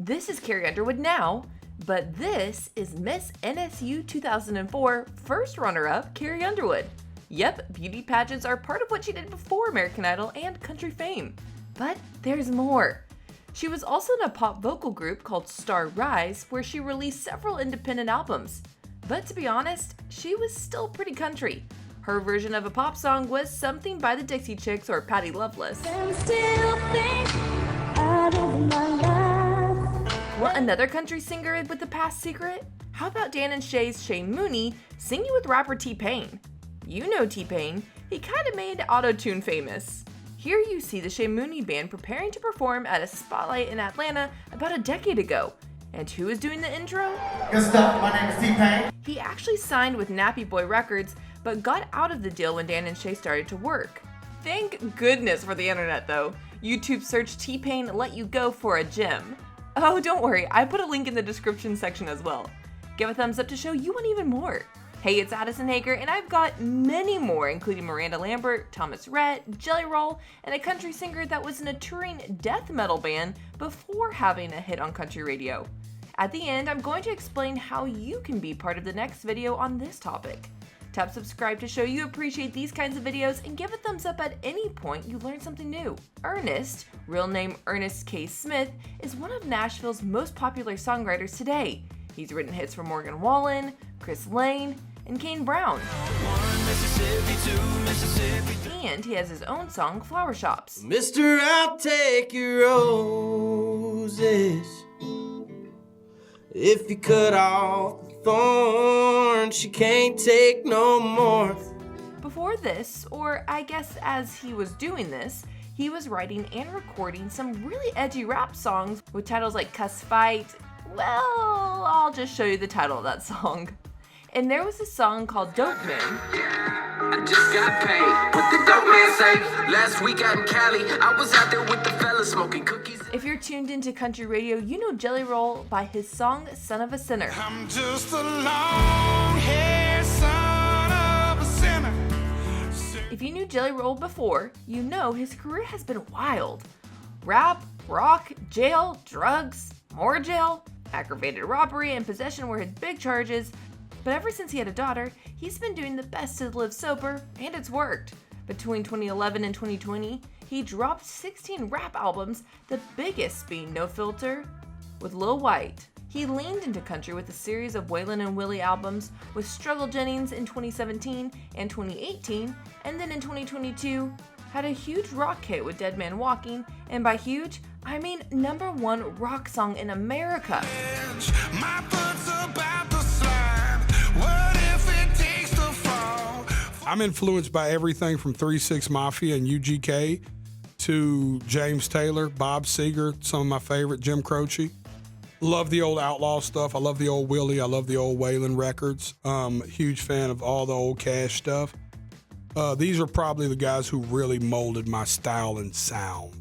This is Carrie Underwood now, but this is Miss NSU 2004 first runner-up Carrie Underwood. Yep, beauty pageants are part of what she did before American Idol and country fame. But there's more. She was also in a pop vocal group called Star Rise, where she released several independent albums. But to be honest, she was still pretty country. Her version of a pop song was Something by the Dixie Chicks or Patty Loveless. Want another country singer with a past secret? How about Dan and Shay's Shay Mooney singing with rapper T-Pain? You know T-Pain, he kinda made auto-tune famous. Here you see the Shay Mooney band preparing to perform at a spotlight in Atlanta about a decade ago. And who is doing the intro? Good stuff, my name is T-Pain. He actually signed with Nappy Boy Records, but got out of the deal when Dan and Shay started to work. Thank goodness for the internet though. YouTube search T-Pain Let You Go for a gym. Oh, don't worry, I put a link in the description section as well. Give a thumbs up to show you want even more. Hey, it's Addison Hager, and I've got many more, including Miranda, Lambert, Thomas Rhett, Jelly Roll, and a country singer that was in a touring death metal band before having a hit on country radio. At the end, I'm going to explain how you can be part of the next video on this topic. Tap subscribe to show you appreciate these kinds of videos, and give a thumbs up at any point you learn something new. Ernest, real name Ernest K. Smith, is one of Nashville's most popular songwriters today. He's written hits for Morgan Wallen, Chris Lane, and Kane Brown. And he has his own song, Flower Shops. Mister, I'll take your roses if you cut off the thorn, she can't take no more. Before this, or I guess as he was doing this, he was writing and recording some really edgy rap songs with titles like Cuss Fight. Well, I'll just show you the title of that song. And there was a song called Dope Man. I just got paid. What the dope man say? Last week out in Cali, I was out there with the fellas smoking cookies. If you're tuned into country radio, you know Jelly Roll by his song Son of a Sinner. I'm just a long-haired son of a sinner. If you knew Jelly Roll before, you know his career has been wild. Rap, rock, jail, drugs, more jail, aggravated robbery and possession were his big charges. But ever since he had a daughter, he's been doing the best to live sober, and it's worked. Between 2011 and 2020, he dropped 16 rap albums, the biggest being No Filter with Lil White. He leaned into country with a series of Wallen and Willie albums with Struggle Jennings in 2017 and 2018, and then in 2022, had a huge rock hit with Dead Man Walking, and by huge, I mean #1 rock song in America. My foot's about to slide. What if it takes to fall? I'm influenced by everything from 3-6 Mafia and UGK to James Taylor, Bob Seger, some of my favorite, Jim Croce. Love the old Outlaw stuff. I love the old Willie. I love the old Wallen records. Huge fan of all the old Cash stuff. These are probably the guys who really molded my style and sound.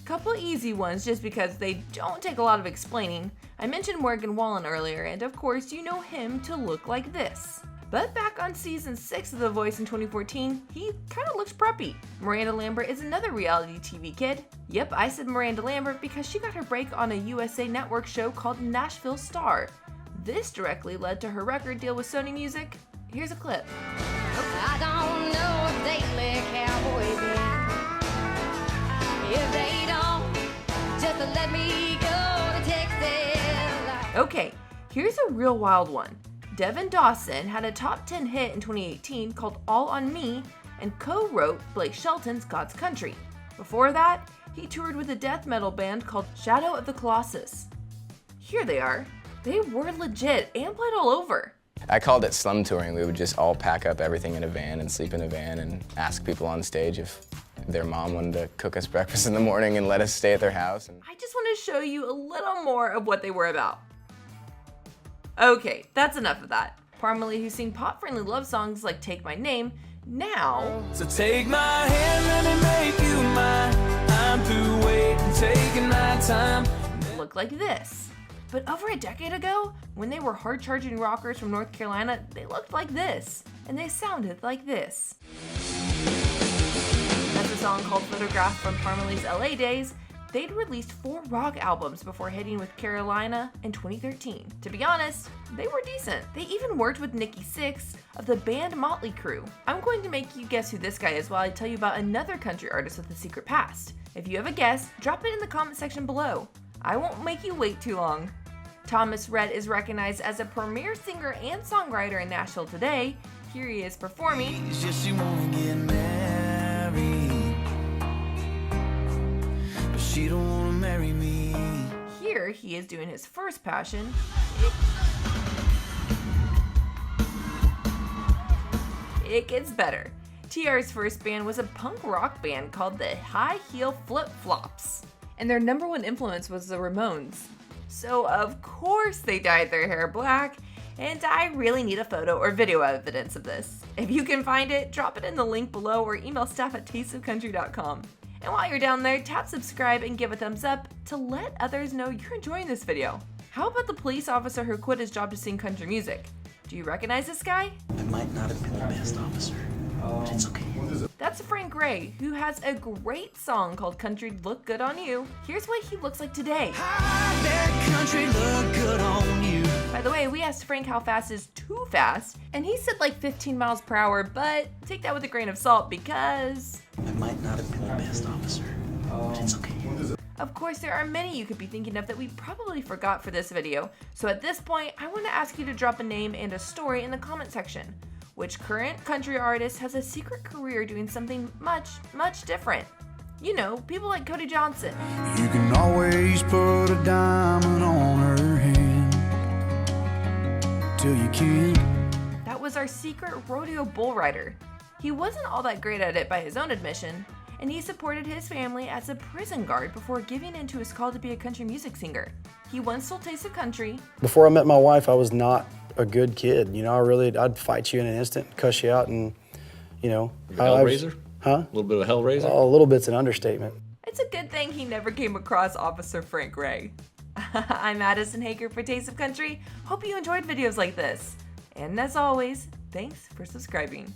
Couple easy ones just because they don't take a lot of explaining. I mentioned Morgan Wallen earlier, and of course you know him to look like this. But back on season 6 of The Voice in 2014, he kinda looks preppy. Miranda Lambert is another reality TV kid. Yep, I said Miranda Lambert because she got her break on a USA Network show called Nashville Star. This directly led to her record deal with Sony Music. Here's a clip. I don't know if they let cowboy be. If they don't, just let me go to Texas. Okay, here's a real wild one. Devin Dawson had a top 10 hit in 2018 called All on Me and co-wrote Blake Shelton's God's Country. Before that, he toured with a death metal band called Shadow of the Colossus. Here they are. They were legit and played all over. I called it slum touring. We would just all pack up everything in a van and sleep in a van and ask people on stage if their mom wanted to cook us breakfast in the morning and let us stay at their house. I just want to show you a little more of what they were about. Okay, that's enough of that. Parmalee, who sing pop-friendly love songs like Take My Name, now... So take my hand, let me make you mine. I'm through waiting, taking my time. look like this. But over a decade ago, when they were hard-charging rockers from North Carolina, they looked like this, and they sounded like this. That's a song called Photograph from Parmalee's LA days. They'd released 4 rock albums before hitting with Carolina in 2013. To be honest, they were decent. They even worked with Nikki Sixx of the band Motley Crue. I'm going to make you guess who this guy is while I tell you about another country artist with a secret past. If you have a guess, drop it in the comment section below. I won't make you wait too long. Thomas Rhett is recognized as a premier singer and songwriter in Nashville today. Here he is performing. It's just she wanna get married, but she don't wanna marry me. Here he is doing his first passion. It gets better. TR's first band was a punk rock band called the High Heel Flip Flops, and their number one influence was the Ramones. So of course they dyed their hair black, and I really need a photo or video evidence of this. If you can find it, drop it in the link below or email staff@tasteofcountry.com. And while you're down there, tap subscribe and give a thumbs up to let others know you're enjoying this video. How about the police officer who quit his job to sing country music? Do you recognize this guy? I might not have been the best officer, but it's okay. That's Frank Gray, who has a great song called Country Look Good on You. Here's what he looks like today. How'd that country look good on you? By the way, we asked Frank how fast is too fast, and he said like 15 miles per hour, but take that with a grain of salt because... I might not have been the best officer, but it's okay. Of course, there are many you could be thinking of that we probably forgot for this video, so at this point, I want to ask you to drop a name and a story in the comment section. Which current country artist has a secret career doing something much, much different? You know, people like Cody Johnson. You can always put a diamond on her hand till you can't. That was our secret rodeo bull rider. He wasn't all that great at it by his own admission, and he supported his family as a prison guard before giving in to his call to be a country music singer. He once told Taste of Country, before I met my wife, I was not a good kid. You know, I'd fight you in an instant, cuss you out, and, you know. Hellraiser? Huh? A little bit of Hellraiser? Oh, a little bit's an understatement. it's a good thing he never came across Officer Frank Gray. I'm Addison Hager for Taste of Country. Hope you enjoyed videos like this. And as always, thanks for subscribing.